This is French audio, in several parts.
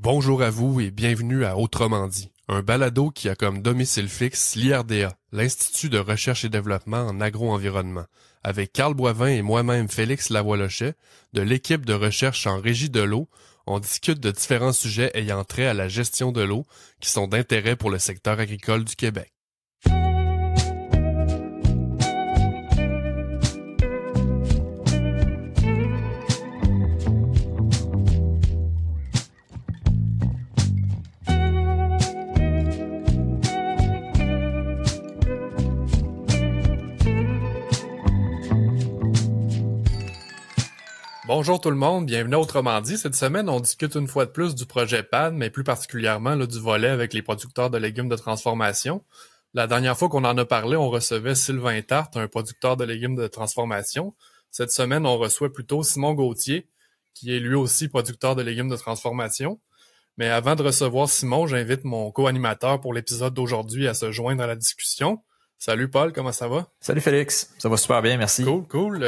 Bonjour à vous et bienvenue à Autrement dit, un balado qui a comme domicile fixe l'IRDA, l'Institut de recherche et développement en agro-environnement, avec Carl Boivin et moi-même Félix Lavoie-Lochet, de l'équipe de recherche en régie de l'eau. On discute de différents sujets ayant trait à la gestion de l'eau qui sont d'intérêt pour le secteur agricole du Québec. Bonjour tout le monde, bienvenue à Autrement dit. Cette semaine, on discute une fois de plus du projet PAD, mais plus particulièrement du volet avec les producteurs de légumes de transformation. La dernière fois qu'on en a parlé, on recevait Sylvain Tarte, un producteur de légumes de transformation. Cette semaine, on reçoit plutôt Simon Gauthier, qui est lui aussi producteur de légumes de transformation. Mais avant de recevoir Simon, j'invite mon co-animateur pour l'épisode d'aujourd'hui à se joindre à la discussion. Salut Paul, comment ça va? Salut Félix, ça va super bien, merci. Cool.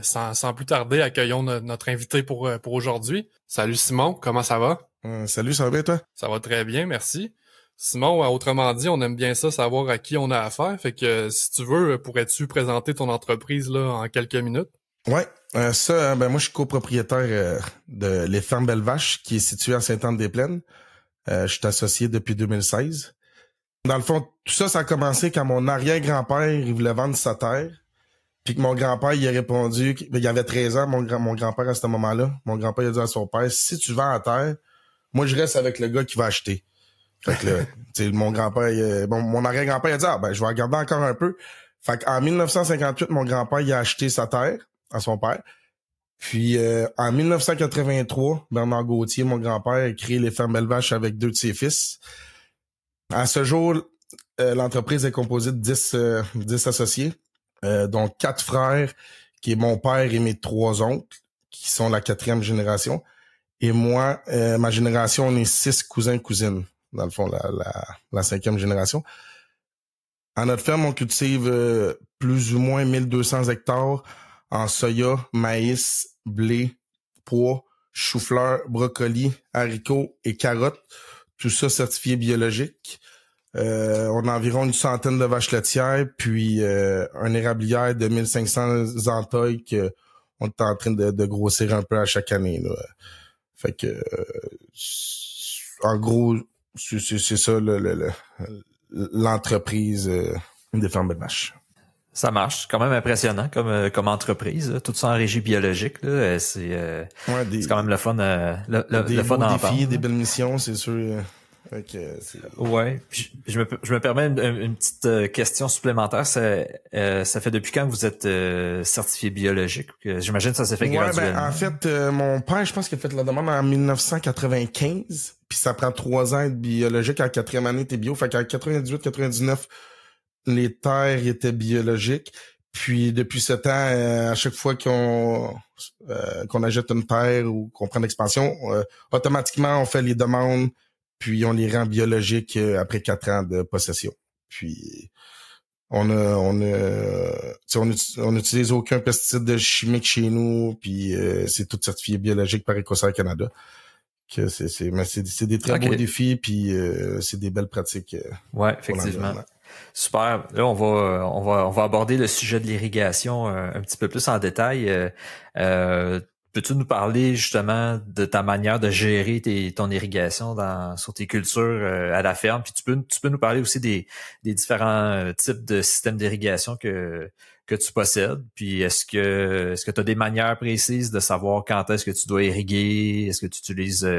Sans plus tarder, accueillons notre invité pour aujourd'hui. Salut Simon, comment ça va? Salut, ça va bien toi? Ça va très bien, merci. Simon, autrement dit, on aime bien ça, savoir à qui on a affaire. Fait que si tu veux, pourrais-tu présenter ton entreprise là en quelques minutes? Ouais, moi je suis copropriétaire de Les Fermes Belles Vaches qui est située à Sainte-Anne-des-Plaines. Je suis associé depuis 2016. Dans le fond, tout ça, ça a commencé quand mon arrière-grand-père, il voulait vendre sa terre. Puis que mon grand-père, il a répondu, il avait 13 ans, mon grand-père à ce moment-là. Mon grand-père, il a dit à son père, si tu vends la terre, moi, je reste avec le gars qui va acheter. Fait que là, tu sais, mon grand-père, mon arrière-grand-père, il a dit, je vais regarder encore un peu. Fait qu'en 1958, mon grand-père, il a acheté sa terre à son père. Puis, en 1983, Bernard Gauthier, mon grand-père, a créé Les Fermes Belles Vaches avec 2 de ses fils. À ce jour, l'entreprise est composée de 10 associés, dont 4 frères, qui est mon père et mes 3 oncles, qui sont la 4e génération. Et moi, ma génération, on est 6 cousins-cousines, dans le fond, la 5e génération. À notre ferme, on cultive plus ou moins 1200 hectares en soya, maïs, blé, pois, chou-fleur, brocoli, haricots et carottes. Tout ça certifié biologique. On a environ une centaine de vaches laitières, puis un érablière de 1500 entailles qu'on est en train de grossir un peu à chaque année. Là. Fait que, en gros, c'est ça l'entreprise des Fermes Belles Vaches. Ça marche, quand même impressionnant comme entreprise, là. Tout ça en régie biologique, là, c'est quand même le fun, le fun d'en parler. Des belles missions, c'est sûr. Ouais. Puis je me permets une petite question supplémentaire. Ça fait depuis quand vous êtes certifié biologique? J'imagine que ça s'est fait graduellement. En fait, mon père, je pense qu'il a fait la demande en 1995. Puis ça prend 3 ans d'être biologique. À la 4e année, t'es bio. Fait qu'en 98-99, les terres étaient biologiques. Puis depuis ce temps, à chaque fois qu'on achète une terre ou qu'on prend l'expansion, automatiquement, on fait les demandes. Puis on les rend biologiques après 4 ans de possession. Puis on n'utilise aucun pesticide chimique chez nous. Puis c'est tout certifié biologique par EcoCert Canada. Que c'est des très beaux défis. Puis c'est des belles pratiques. Ouais, effectivement. Super. Là, on va aborder le sujet de l'irrigation un petit peu plus en détail. Peux-tu nous parler justement de ta manière de gérer ton irrigation sur tes cultures à la ferme? Puis tu peux nous parler aussi des différents types de systèmes d'irrigation que tu possèdes. Puis est-ce que tu as des manières précises de savoir quand est-ce que tu dois irriguer? Est-ce que tu utilises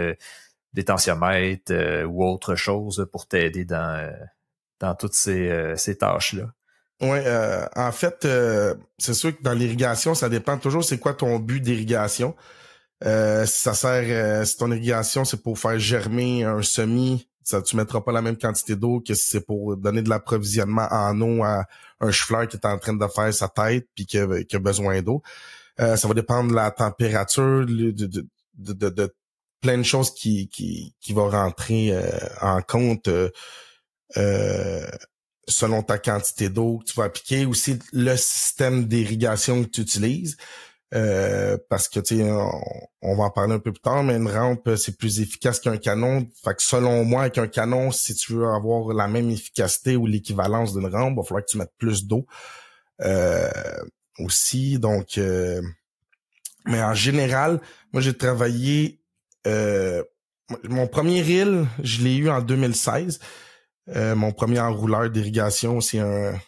des tensiomètres ou autre chose pour t'aider dans toutes ces tâches-là? Ouais, en fait, c'est sûr que dans l'irrigation, ça dépend toujours c'est quoi ton but d'irrigation. Si ça sert, si ton irrigation, c'est pour faire germer un semis, tu mettras pas la même quantité d'eau que si c'est pour donner de l'approvisionnement en eau à un chou-fleur qui est en train de faire sa tête puis qui a besoin d'eau. Ça va dépendre de la température, de plein de choses qui vont rentrer en compte. Selon ta quantité d'eau que tu vas appliquer, aussi le système d'irrigation que tu utilises. parce que tu sais, on va en parler un peu plus tard, mais une rampe, c'est plus efficace qu'un canon. Fait que selon moi, avec un canon, si tu veux avoir la même efficacité ou l'équivalence d'une rampe, il va falloir que tu mettes plus d'eau aussi. Donc, mais en général, moi j'ai travaillé mon premier reel, je l'ai eu en 2016. Mon premier enrouleur d'irrigation, c'est un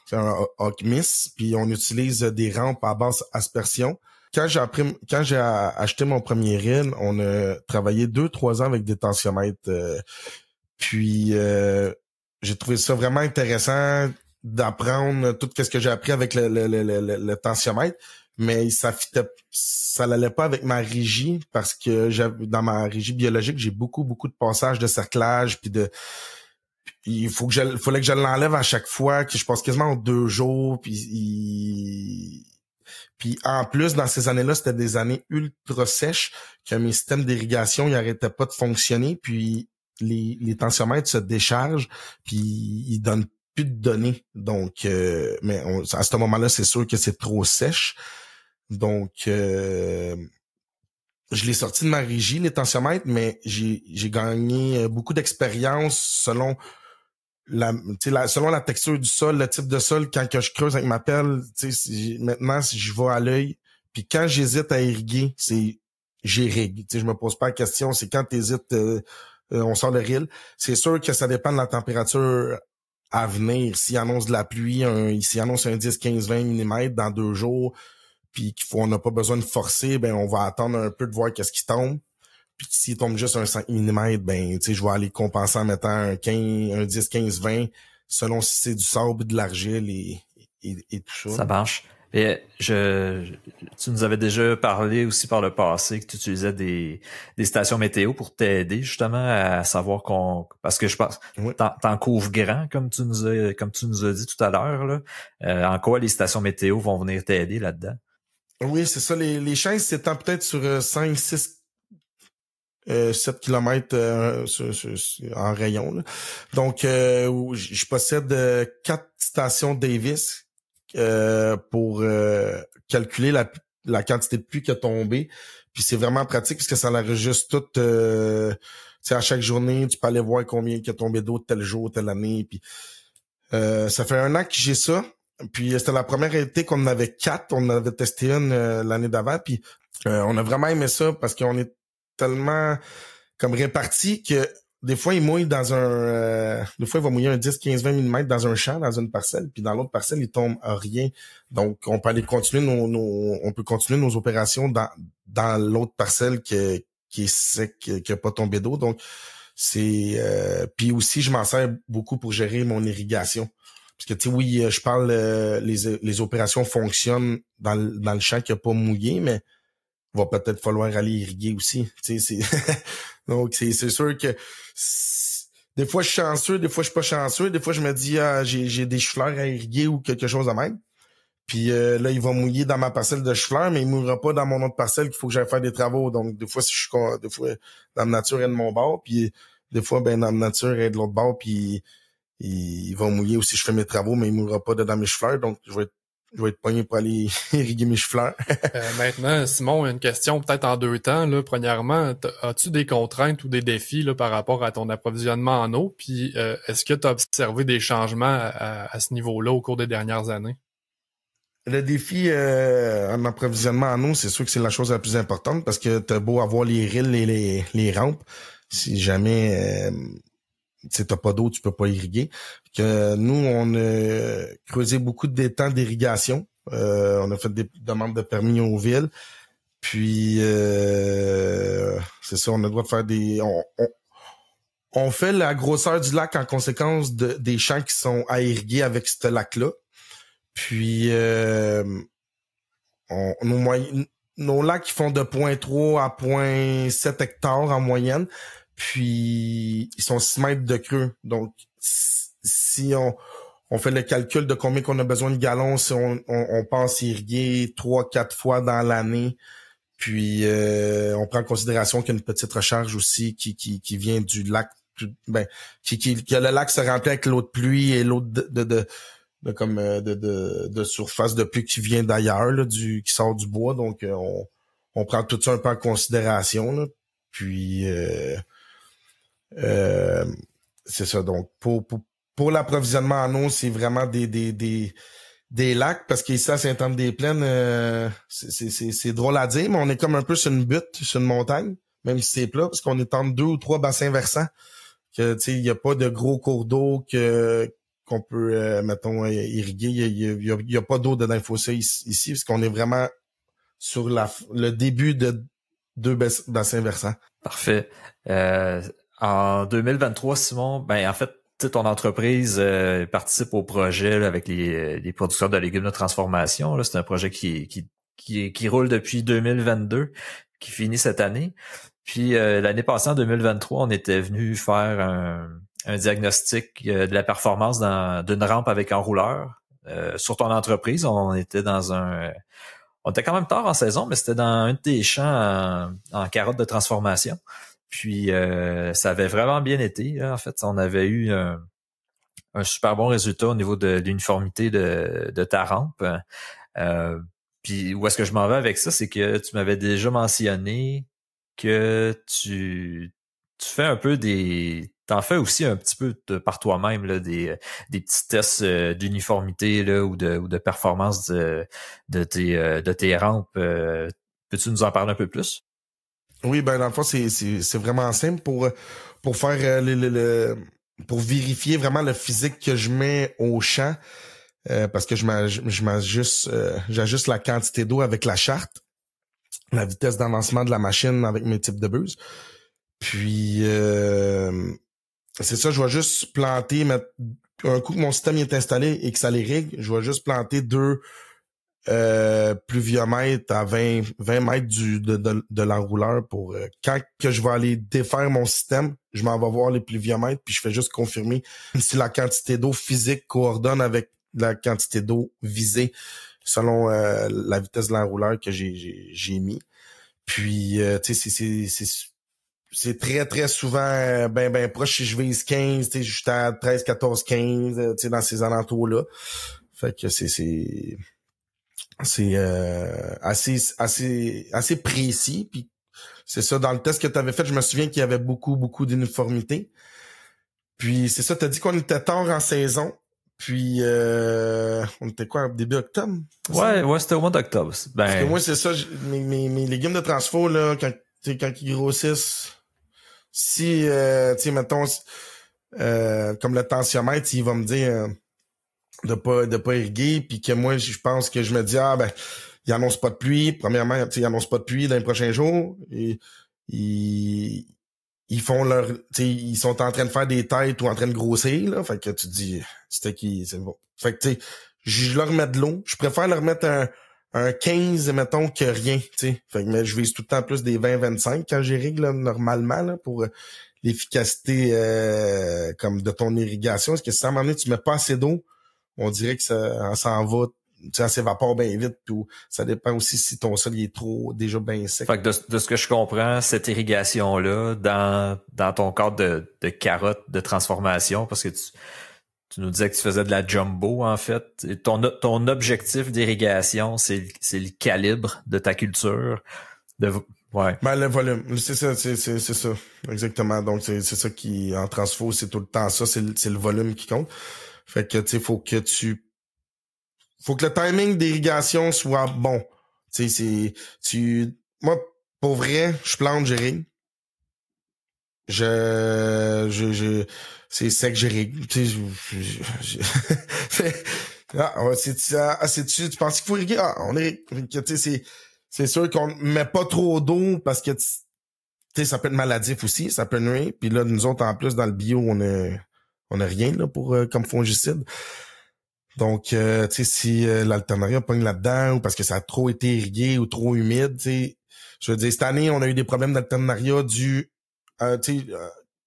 Hawk Miss, puis on utilise des rampes à basse aspersion. Quand j'ai acheté mon premier reel, on a travaillé 2-3 ans avec des tensiomètres. Puis j'ai trouvé ça vraiment intéressant d'apprendre tout ce que j'ai appris avec le tensiomètre, mais ça l'allait pas avec ma régie parce que dans ma régie biologique, j'ai beaucoup de passages de cerclage puis fallait que je l'enlève à chaque fois, que je passe quasiment en 2 jours, puis en plus, dans ces années-là, c'était des années ultra sèches, que mes systèmes d'irrigation, ils arrêtaient pas de fonctionner, puis les tensiomètres se déchargent, puis ils donnent plus de données. Donc, mais à ce moment-là, c'est sûr que c'est trop sèche. Donc, je l'ai sorti de ma régie, les tensiomètres, mais j'ai gagné beaucoup d'expérience selon selon la texture du sol, le type de sol, quand que je creuse avec ma pelle, maintenant, si je vais à l'œil, puis quand j'hésite à irriguer, j'irrigue. Je me pose pas la question, c'est quand t'hésites, on sort le reel. C'est sûr que ça dépend de la température à venir. S'il annonce de la pluie, s'il annonce un 10, 15, 20 mm dans 2 jours, puis on n'a pas besoin de forcer, ben on va attendre un peu de voir qu'est-ce qui tombe. Puis s'il tombe juste un 5 mm, ben tu sais, je vais aller compenser en mettant un 10, 15, 20, selon si c'est du sable, de l'argile et tout ça. Ça marche. Et tu nous avais déjà parlé aussi par le passé que tu utilisais des stations météo pour t'aider justement à savoir parce que je pense oui. T'en couvres grand comme tu nous as dit tout à l'heure là. En quoi les stations météo vont venir t'aider là-dedans? Oui, c'est ça. Les chaises s'étendent peut-être sur 5, 6 7 km en rayon. Là. Donc, je possède 4 stations Davis pour calculer la quantité de pluie qui a tombé. Puis c'est vraiment pratique parce que ça l'enregistre toute. À chaque journée, tu peux aller voir combien il y a tombé d'eau tel jour, telle année. Puis ça fait 1 an que j'ai ça. Puis c'était la première été qu'on en avait 4. On en avait testé une l'année d'avant. Puis on a vraiment aimé ça parce qu'on est tellement comme répartis que des fois, il mouille des fois, il va mouiller un 10, 15, 20 mm dans un champ, dans une parcelle, puis dans l'autre parcelle, il tombe à rien. Donc, on peut aller continuer on peut continuer nos opérations dans l'autre parcelle qui est sec, qui a pas tombé d'eau. Donc, c'est puis aussi, je m'en sers beaucoup pour gérer mon irrigation. Parce que, tu sais, oui, je parle, les opérations fonctionnent dans le champ qui a pas mouillé, mais il va peut-être falloir aller irriguer aussi. Donc, c'est sûr que des fois, je suis chanceux, des fois, je suis pas chanceux. Des fois, je me dis, j'ai des chou-fleurs à irriguer ou quelque chose de même. Puis là, il va mouiller dans ma parcelle de chou-fleurs, mais il mouillera pas dans mon autre parcelle qu'il faut que j'aille faire des travaux. Donc, des fois, des fois, dans la nature est de mon bord, puis des fois, ben dans la nature est de l'autre bord, puis il va mouiller aussi. Je fais mes travaux, mais il mouillera pas dedans mes chou-fleurs. Donc, je vais être pogné pour aller irriguer mes chou-fleurs. Maintenant, Simon, une question peut-être en 2 temps. Là. Premièrement, as-tu des contraintes ou des défis là, par rapport à ton approvisionnement en eau? Puis, est-ce que tu as observé des changements à ce niveau-là au cours des dernières années? Le défi en approvisionnement en eau, c'est sûr que c'est la chose la plus importante parce que t'as beau avoir les rilles et les rampes. Si jamais t'as pas d'eau, tu peux pas irriguer. Que nous, on a creusé beaucoup d'étangs d'irrigation. On a fait des demandes de permis aux villes. Puis c'est ça, on a le droit de faire on fait la grosseur du lac en conséquence des champs qui sont à irriguer avec ce lac-là. Puis nos lacs ils font de 0.3 à 0.7 hectares en moyenne. Puis ils sont 6 mètres de creux. Donc si on fait le calcul de combien qu'on a besoin de gallons, si on pense irriguer 3-4 fois dans l'année. Puis on prend en considération qu'il y a une petite recharge aussi qui vient du lac, que le lac se remplit avec l'eau de pluie et l'eau de surface depuis qu'il vient d'ailleurs, là, qui sort du bois. Donc, on prend tout ça un peu en considération, là. Puis, c'est ça. Donc, pour l'approvisionnement en eau, c'est vraiment des lacs, parce qu'ici à Sainte-Anne-des-Plaines, c'est drôle à dire, mais on est comme un peu sur une butte, sur une montagne, même si c'est plat, parce qu'on est entre 2 ou 3 bassins versants. Que, tu sais, il n'y a pas de gros cours d'eau qu'on peut, mettons, irriguer. Il y a pas d'eau dedans le fossé ici, parce qu'on est vraiment sur le début de 2 bassins versants. Parfait. En 2023, Simon, ben en fait, ton entreprise participe au projet là, avec les producteurs de légumes de transformation. Là, c'est un projet qui roule depuis 2022, qui finit cette année. Puis l'année passée, en 2023, on était venu faire un diagnostic de la performance d'une rampe avec enrouleur. Sur ton entreprise, on était quand même tard en saison, mais c'était dans un de tes champs en carottes de transformation. Puis ça avait vraiment bien été. Là. En fait, on avait eu un super bon résultat au niveau de l'uniformité de ta rampe. Puis où est-ce que je m'en vais avec ça, c'est que tu m'avais déjà mentionné que tu fais un peu t'en fais aussi un petit peu par toi-même là, des petits tests d'uniformité là ou de performance de tes rampes. Peux-tu nous en parler un peu plus? Oui, ben dans le fond, c'est vraiment simple pour faire pour vérifier vraiment le physique que je mets au champ, parce que j'ajuste la quantité d'eau avec la charte, la vitesse d'avancement de la machine avec mes types de buses. Puis c'est ça, je vais juste planter, un coup que mon système est installé et que ça l'irrigue, je vais juste planter 2 pluviomètres à 20 mètres de l'enrouleur pour quand que je vais aller défaire mon système, je m'en vais voir les pluviomètres puis je fais juste confirmer si la quantité d'eau physique coordonne avec la quantité d'eau visée selon la vitesse de l'enrouleur que j'ai mis. Puis tu sais c'est très très souvent ben proche, si je vise 15, tu sais j'étais à 13 14 15, tu sais dans ces alentours là. Fait que c'est assez précis. Puis c'est ça, dans le test que tu avais fait, je me souviens qu'il y avait beaucoup d'uniformité. Puis c'est ça, t'as dit qu'on était tard en saison. Puis on était quoi, début octobre? Ouais, c'était au mois d'octobre. Parce que moi, c'est ça, mes légumes de transfo, là, quand ils grossissent, si tu sais, mettons comme le tensiomètre, il va me dire de pas irriguer, puis que moi je pense que je me dis il annonce pas de pluie, premièrement, tu sais, il annonce pas de pluie dans les prochains jours, et ils font leur, tu sais, ils sont en train de faire des têtes ou en train de grossir là, fait que tu te dis c'est bon. Fait que tu sais, je leur mets de l'eau, je préfère leur mettre un 15 mettons que rien, tu sais. Fait que mais je vise tout le temps plus des 20-25 quand j'irrigue là, normalement là, pour l'efficacité comme de ton irrigation, parce que si à un moment donné tu mets pas assez d'eau, on dirait que ça s'en va, ça s'évapore bien vite, puis ça dépend aussi si ton sol il est déjà bien sec. Fait que de ce que je comprends, cette irrigation-là, dans ton cadre de carottes de transformation, parce que tu nous disais que tu faisais de la jumbo, en fait. Et ton objectif d'irrigation, c'est le calibre de ta culture. Ouais. Ben, le volume. C'est ça. Exactement. Donc, c'est ça qui, en transfo, c'est tout le temps ça. C'est le volume qui compte. Fait que, tu sais, faut que le timing d'irrigation soit bon. Tu sais, moi, pour vrai, je plante, j'irrigue. C'est sec, j'irrigue. Tu sais, tu penses qu'il faut irriguer? On irrigue. Tu sais, c'est sûr qu'on met pas trop d'eau parce que, tu sais, ça peut être maladif aussi, ça peut nuire. Puis là, nous autres, en plus, dans le bio, on a rien, là, pour, comme fongicide. Donc, tu sais, si l'alternariat pogne là-dedans ou parce que ça a trop été irrigué ou trop humide, tu sais, je veux dire, cette année, on a eu des problèmes d'alternariat tu sais,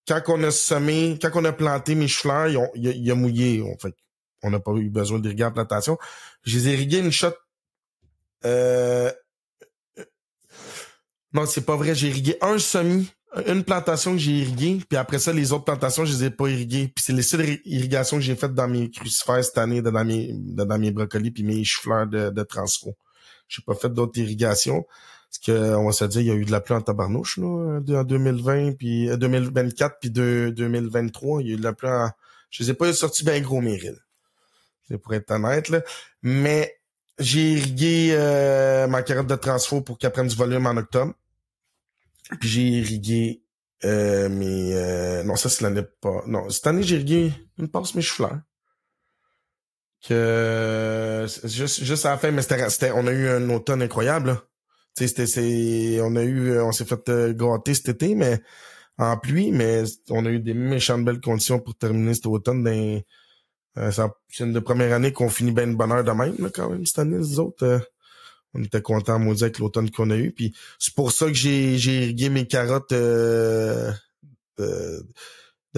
quand on a semé, quand on a planté mes choux-fleurs, il a mouillé. Fait on n'a pas eu besoin d'irriguer en plantation. Je les ai irrigués une shot. Non, c'est pas vrai. J'ai irrigué un semis une plantation que j'ai irriguée, puis après ça, les autres plantations, je les ai pas irriguées. Puis c'est les seules irrigations que j'ai faites dans mes crucifères cette année, dans mes brocolis puis mes choux-fleurs de transfo. J'ai pas fait d'autres irrigations. Parce que, on va se dire, il y a eu de la pluie en tabarnouche, là, en 2020, puis 2024, puis 2023. Il y a eu de la pluie je les ai pas sortis bien gros, mes rilles. C'est pour être honnête, là. Mais j'ai irrigué ma carotte de transfo pour qu'elle prenne du volume en octobre. Puis j'ai irrigué non, ça c'est l'année pas. Non, cette année j'ai irrigué une passe mes choux-fleurs. Que juste à la fin, mais on a eu un automne incroyable, là. Tu sais, on s'est fait gâter cet été, mais en pluie, mais on a eu des méchantes belles conditions pour terminer cet automne. C'est une des premières années qu'on finit bien de bonheur de même, là, quand même, cette année, les autres. On était contents, maudit, avec l'automne qu'on a eu. Puis c'est pour ça que j'ai irrigué mes carottes de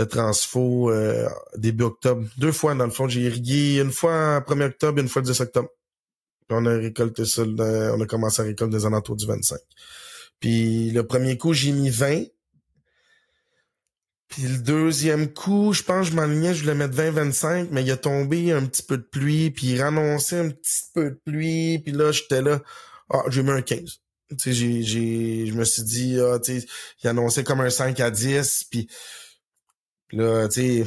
transfo début octobre. 2 fois, dans le fond. J'ai irrigué une fois en 1er octobre, une fois le 10 octobre. Puis on a récolté ça, on a commencé à récolter des alentours du 25. Puis le premier coup, j'ai mis 20. Puis le deuxième coup, je pense que je m'alignais, je voulais mettre 20-25, mais il a tombé un petit peu de pluie, puis il rannonçait un petit peu de pluie, puis là, j'étais là, j'ai mis un 15. Tu sais, je me suis dit, tu sais, il annonçait comme un 5 à 10, puis là, tu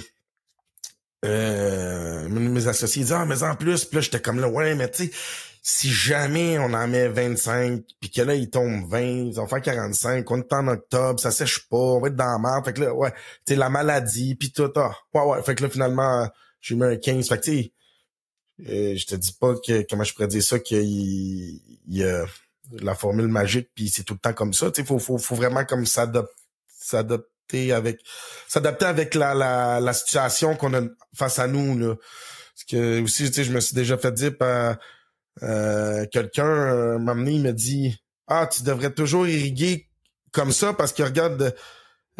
sais, mes associés disaient, mais en plus, puis là, j'étais comme là, ouais, mais tu sais, si jamais on en met 25, puis que là, il tombe 20, ils vont faire 45, on est en octobre, ça sèche pas, on va être dans la merde. Fait que là, ouais, tu sais, la maladie, puis tout, ouais. Fait que là, finalement, j'ai mis un 15. Fait que, tu sais, je te dis pas comment je pourrais dire ça, qu'il y a la formule magique, puis c'est tout le temps comme ça. Tu sais, faut vraiment comme s'adapter avec la situation qu'on a face à nous, là. Parce que aussi, tu sais, je me suis déjà fait dire par quelqu'un m'a amené, il m'a dit tu devrais toujours irriguer comme ça parce que regarde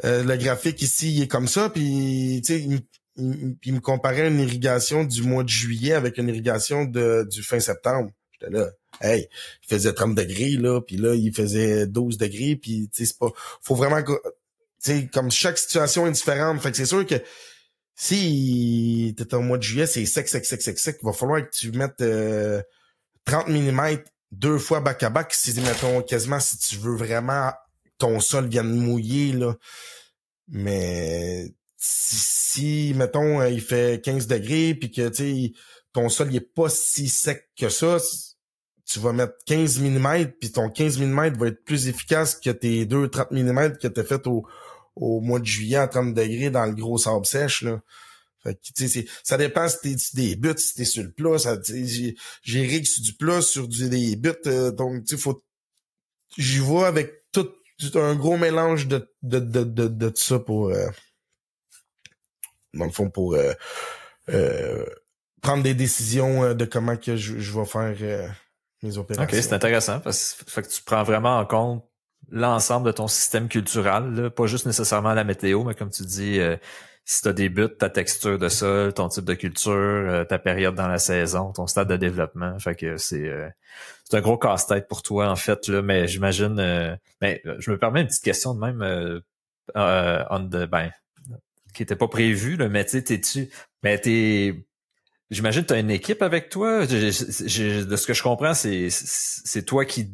le graphique ici il est comme ça, puis tu sais il me comparait une irrigation du mois de juillet avec une irrigation du fin septembre. J'étais là, hey, il faisait 30 degrés là, puis là il faisait 12 degrés, puis tu sais c'est pas, faut vraiment que, tu sais, comme chaque situation est différente. Fait que c'est sûr que si t'es au mois de juillet, c'est sec, il va falloir que tu mettes 30 mm 2 fois back-à-back, si mettons quasiment si tu veux vraiment ton sol vienne mouiller, là. Mais si mettons il fait 15 degrés puis que tu sais ton sol il est pas si sec que ça, tu vas mettre 15 mm puis ton 15 mm va être plus efficace que tes 30 mm que t'as fait au mois de juillet à 30 degrés dans le gros sable sèche, là. Fait que, tu sais, ça dépend si t'es des buts, si t'es sur le plat, j'ai rig sur du plat, sur des buts, donc, tu sais, j'y vais avec tout un gros mélange de tout ça pour, dans le fond, pour, prendre des décisions de comment que je vais faire, mes opérations. Ok, c'est intéressant parce que fait que tu prends vraiment en compte l'ensemble de ton système cultural, là, pas juste nécessairement la météo, mais comme tu dis, si tu as des buts, ta texture de sol, ton type de culture, ta période dans la saison, ton stade de développement. Fait que c'est un gros casse-tête pour toi, en fait, là, mais j'imagine mais je me permets une petite question de même qui était pas prévue, là, mais tu sais, j'imagine que tu as une équipe avec toi. De ce que je comprends, c'est toi qui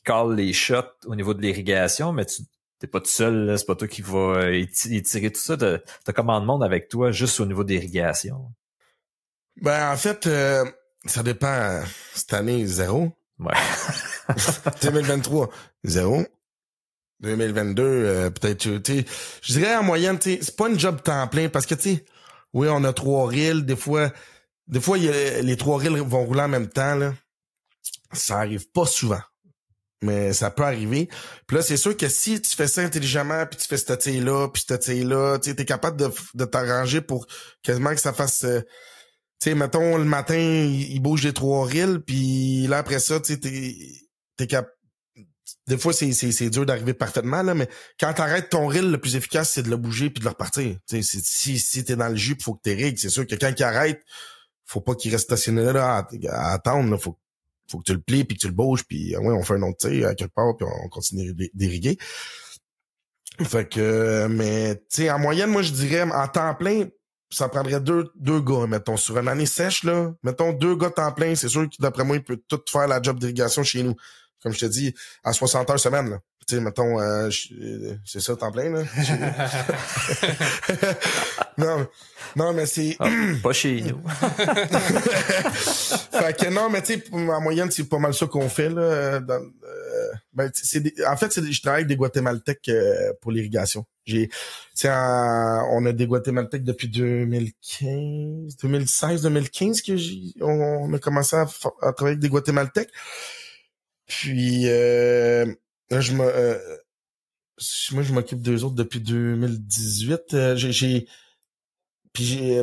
cale les shots au niveau de l'irrigation, mais t'es pas tout seul, là, c'est pas toi qui va étirer tout ça. T'as combien de monde avec toi juste au niveau d'irrigation? Ben, en fait, ça dépend. Cette année, 0. Ouais. 2023, 0. 2022, peut-être, tu sais, je dirais en moyenne, tu sais, c'est pas une job temps plein parce que, tu sais, oui, on a 3 reels, des fois, les 3 reels vont rouler en même temps, là. Ça arrive pas souvent. Mais ça peut arriver. Puis là, c'est sûr que si tu fais ça intelligemment, puis tu fais ce tir-là, puis ce tir-là, tu sais, t'es capable de t'arranger pour quasiment que ça fasse... tu sais, mettons, le matin, il bouge les 3 reels, puis là, après ça, tu sais, t'es capable... Des fois, c'est dur d'arriver parfaitement, là, mais quand t'arrêtes ton reel, le plus efficace, c'est de le bouger puis de le repartir. Tu sais, si t'es dans le jus, faut que t'es rigues. C'est sûr que quand il arrête, faut pas qu'il reste stationné là à attendre, là. Faut que tu le plies puis que tu le bouges puis ouais, on fait un autre tir à quelque part puis on continue d'irriguer. Fait que, mais, tu sais, en moyenne, moi, je dirais, en temps plein, ça prendrait deux gars, mettons, sur une année sèche, là. Mettons, 2 gars temps plein, c'est sûr que, d'après moi, il peut tout faire la job d'irrigation chez nous. Comme je te dis, à 60 heures semaine, là. Tu sais, mettons, c'est ça, temps plein, là. non, mais c'est... pas chez nous. Fait que non, mais tu sais, en moyenne, c'est pas mal ça qu'on fait, là. En fait, je travaille avec des Guatémaltèques pour l'irrigation. On a des Guatémaltèques depuis 2016, 2015 que on a commencé à travailler avec des Guatémaltèques. Puis, là, moi, je m'occupe d'eux autres depuis 2018.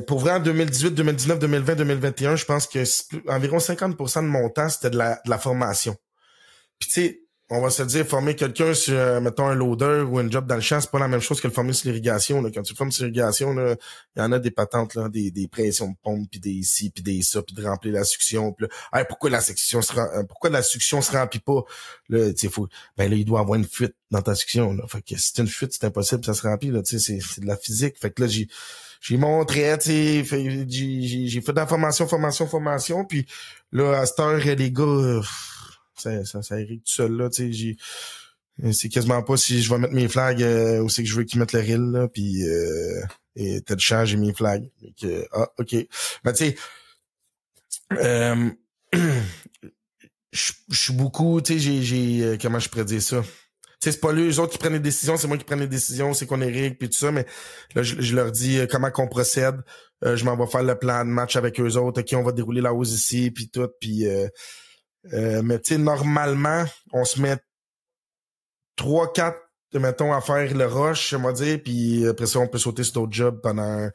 Pour vrai, en 2018, 2019, 2020, 2021, je pense que environ 50% de mon temps, c'était de la formation. Puis tu sais, on va se dire, former quelqu'un sur, mettons, un loader ou un job dans le champ, c'est pas la même chose que le former sur l'irrigation. Là. Quand tu formes sur l'irrigation, il y en a des patentes, là, des pressions de pompe, puis des ci, puis des ça, puis de remplir la succion. Puis là, hey, pourquoi la succion se remplit pas? Là, tu sais, là, il doit avoir une fuite dans ta succion. Là. Fait que si c'est une fuite, c'est impossible, ça se remplit. Là, tu sais, c'est de la physique. Fait que là, j'ai montré, tu sais, j'ai fait de la formation, puis là, à cette heure, les gars, ça irrigue tout seul, là, tu sais, c'est quasiment pas si je vais mettre mes flags où c'est que je veux qu'ils mettent le reel, là, puis et tel champ, j'ai mes flags. OK. Ben, tu sais, je suis beaucoup, tu sais, j'ai comment je pourrais dire ça? Tu sais, c'est pas eux autres qui prennent les décisions, c'est moi qui prends les décisions, c'est qu'on irrigue, puis tout ça, mais là, je leur dis comment qu'on procède. Je m'en vais faire le plan de match avec eux autres. OK, on va dérouler la hausse ici, puis tout, puis... mais tu sais, normalement, on se met 3-4, mettons, à faire le rush, on va dire, puis après ça, on peut sauter sur d'autres jobs pendant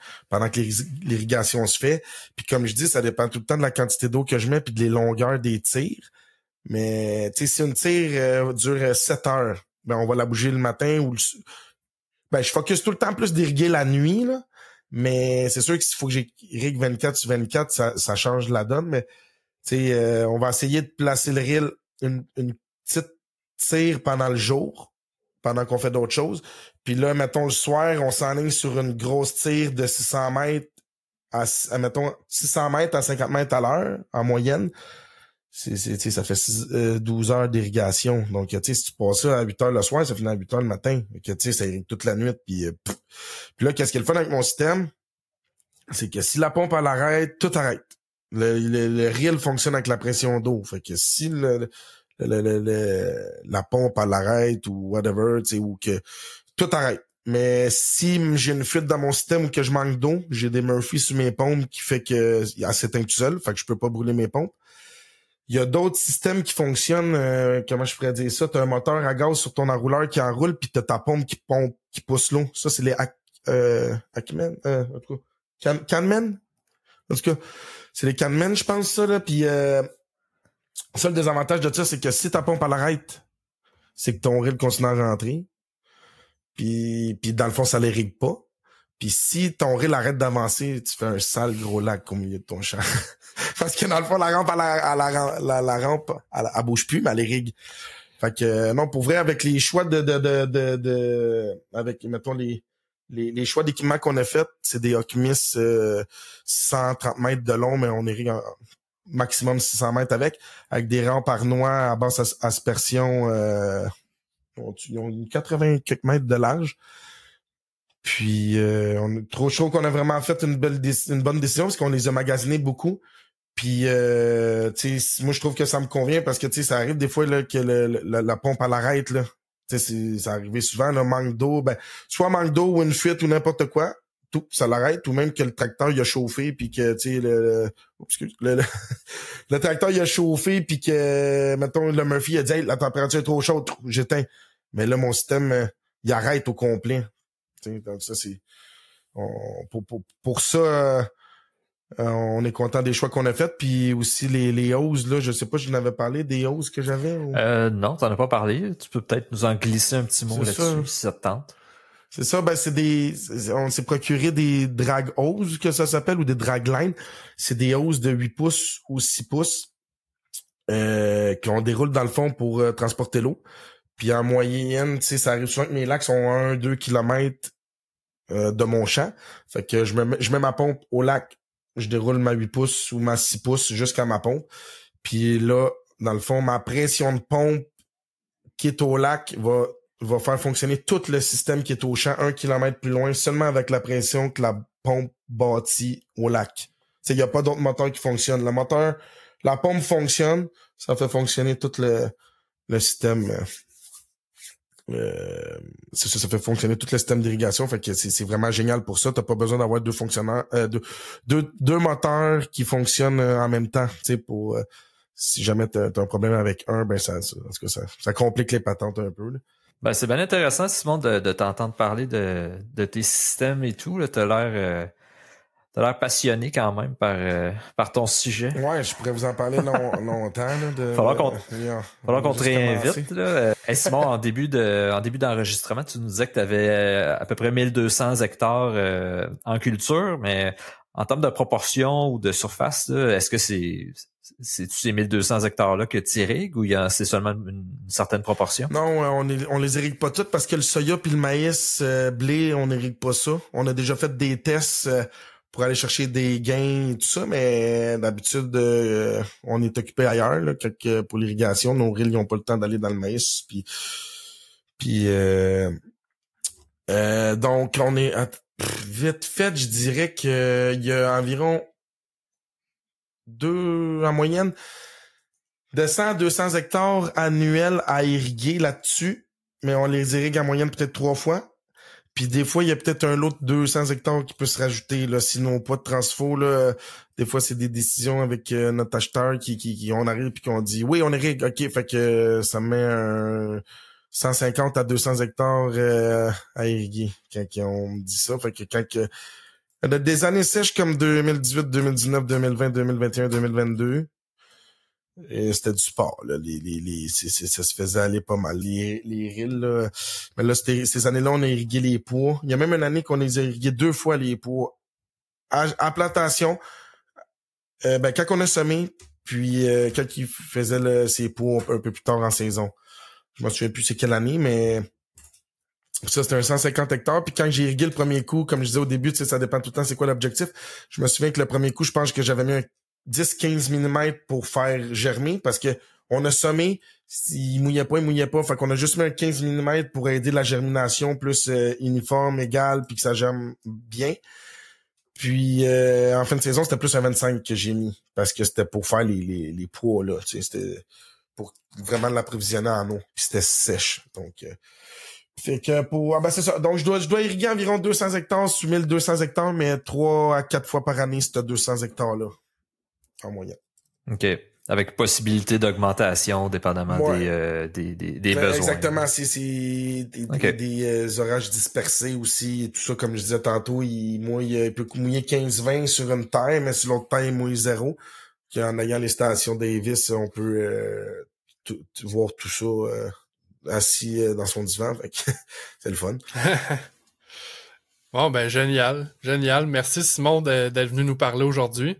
que l'irrigation se fait. Puis comme je dis, ça dépend tout le temps de la quantité d'eau que je mets puis de les longueurs des tirs. Mais tu sais, si une tire dure 7 heures, ben on va la bouger le matin ou ben je focus tout le temps plus d'irriguer la nuit, là. Mais c'est sûr qu'il faut que j'irrigue 24 sur 24, ça change la donne, mais on va essayer de placer le reel une petite tire pendant le jour, pendant qu'on fait d'autres choses. Puis là, mettons, le soir, on s'enligne sur une grosse tire de 600 mètres à mettons, 600 mètres à 50 mètres à l'heure, en moyenne. Ça fait 12 heures d'irrigation. Donc, si tu passes ça à 8 heures le soir, ça finit à 8 heures le matin. Ça irrigue toute la nuit. Puis là, qu'est-ce qui est le fun avec mon système? C'est que si la pompe, elle arrête, tout arrête. Le reel fonctionne avec la pression d'eau. Fait que si la pompe elle arrête ou whatever, ou que tout arrête. Mais si j'ai une fuite dans mon système ou que je manque d'eau, j'ai des Murphy sur mes pompes qui fait que elle s'éteint tout seul, fait que je peux pas brûler mes pompes. Il y a d'autres systèmes qui fonctionnent, comment je pourrais dire ça, t'as un moteur à gaz sur ton enrouleur qui enroule puis t'as ta pompe qui pousse l'eau. Ça c'est les Acmen, en tout cas, Canmen. En tout cas, c'est les Canmen, je pense ça là. Puis ça, le désavantage de ça, c'est que si ta pompe elle arrête, c'est que ton reel continue à rentrer. Puis dans le fond, ça l'irrigue pas. Puis si ton reel arrête d'avancer, tu fais un sale gros lac au milieu de ton champ. Parce que dans le fond, la rampe, elle bouge plus, mais elle irrigue. Fait que non, pour vrai, avec les choix avec, mettons, les choix d'équipement qu'on a fait, c'est des Ocumis 130 mètres de long, mais on irrigue maximum 600 mètres avec des rampes Arnois à basse aspersion, ils ont 80 quelques mètres de large. Puis on est trop chaud qu'on a vraiment fait une bonne décision parce qu'on les a magasinés beaucoup. Puis moi je trouve que ça me convient parce que ça arrive des fois là que la pompe elle arrête là. Ça arrivé souvent là, manque d'eau, ben soit manque d'eau ou une fuite ou n'importe quoi, tout ça l'arrête, ou même que le tracteur il a chauffé puis que le tracteur il a chauffé puis que mettons le Murphy a dit hey, la température est trop chaude, j'éteins. Mais là mon système il arrête au complet. Donc ça c'est pour ça on est content des choix qu'on a fait, puis aussi les hoses là, je sais pas, je n'avais parlé des hoses que j'avais ou... Non, t'en as pas parlé, tu peux peut-être nous en glisser un petit mot là-dessus si ça te tente. C'est ça, ben on s'est procuré des drag hoses que ça s'appelle ou des drag lines, c'est des hoses de 8 pouces ou 6 pouces qu'on déroule dans le fond pour transporter l'eau. Puis en moyenne, tu sais, ça arrive souvent que mes lacs sont 1-2 km de mon champ. Fait que je mets ma pompe au lac, je déroule ma 8 pouces ou ma 6 pouces jusqu'à ma pompe. Puis là, dans le fond, ma pression de pompe qui est au lac va faire fonctionner tout le système qui est au champ 1 km plus loin, seulement avec la pression que la pompe bâtit au lac. Il n'y a pas d'autre moteur qui fonctionne. La pompe fonctionne, ça fait fonctionner tout le système. Ça fait fonctionner tout le système d'irrigation. Fait que c'est vraiment génial pour ça. T'as pas besoin d'avoir deux fonctionnaires, deux moteurs qui fonctionnent en même temps. Pour si jamais t'as un problème avec un, ben ça complique les patentes un peu. Là. Ben c'est bien intéressant, Simon, de t'entendre parler de tes systèmes et tout. Là, t'as l'air passionné quand même par ton sujet. Ouais, je pourrais vous en parler longtemps. Là, falloir qu'on te réinvite. Là. Hey, Simon, en début d'enregistrement, tu nous disais que tu avais à peu près 1200 hectares en culture, mais en termes de proportion ou de surface, là, est-ce que c'est ces 1200 hectares-là que tu irrigues ou c'est seulement une certaine proportion? Non, on les irrigue pas toutes parce que le soya puis le maïs blé, on n'irrigue pas ça. On a déjà fait des tests pour aller chercher des gains et tout ça, mais d'habitude, on est occupé ailleurs. Là, pour l'irrigation, nos rilles n'ont pas le temps d'aller dans le maïs. Donc, on est vite fait, je dirais qu'il y a environ en moyenne, de 100 à 200 hectares annuels à irriguer là-dessus, mais on les irrigue en moyenne peut-être 3 fois. Puis des fois, il y a peut-être un lot de 200 hectares qui peut se rajouter, là, sinon pas de transfo, là. Des fois, c'est des décisions avec notre acheteur qui on arrive puis qu'on dit, oui, on irrigue, ok, fait que ça met un 150 à 200 hectares à irriguer quand on me dit ça. Fait que des années sèches comme 2018, 2019, 2020, 2021, 2022, et c'était du sport, là. Ça se faisait aller pas mal. Les rilles, là. Mais là, ces années-là, on a irrigué les pois. Il y a même une année qu'on a irrigué 2 fois les pois. En plantation, quand on a semé, puis quand il faisait ses pois un peu plus tard en saison. Je me souviens plus c'est quelle année, mais ça, c'était un 150 hectares. Puis quand j'ai irrigué le premier coup, comme je disais au début, tu sais, ça dépend tout le temps c'est quoi l'objectif. Je me souviens que le premier coup, je pense que j'avais mis un 10-15 mm pour faire germer parce que on a semé, il mouillait pas. Fait qu'on a juste mis un 15 mm pour aider la germination plus uniforme, égale, puis que ça germe bien. Puis en fin de saison, c'était plus un 25 que j'ai mis parce que c'était pour faire les pois, là. Tu sais, c'était pour vraiment l'approvisionner en eau. Puis c'était sèche. Donc fait que c'est ça. Donc je dois irriguer environ 200 hectares sur 1200 hectares, mais 3 à 4 fois par année, c'est 200 hectares-là. En moyenne. OK. Avec possibilité d'augmentation, dépendamment des besoins. Exactement. C'est des orages dispersés aussi. Et tout ça, comme je disais tantôt, il peut mouiller 15-20 sur une taille, mais sur l'autre taille, il mouille 0. Puis en ayant les stations Davis, on peut voir tout ça assis dans son divan. Fait que c'est le fun. Bon, ben génial. Merci Simon d'être venu nous parler aujourd'hui.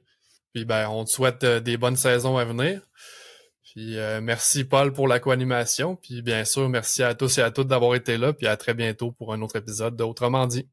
Puis ben, on te souhaite des bonnes saisons à venir. Puis merci Paul pour la co-animation. Puis bien sûr, merci à tous et à toutes d'avoir été là. Puis à très bientôt pour un autre épisode d'Autrement dit.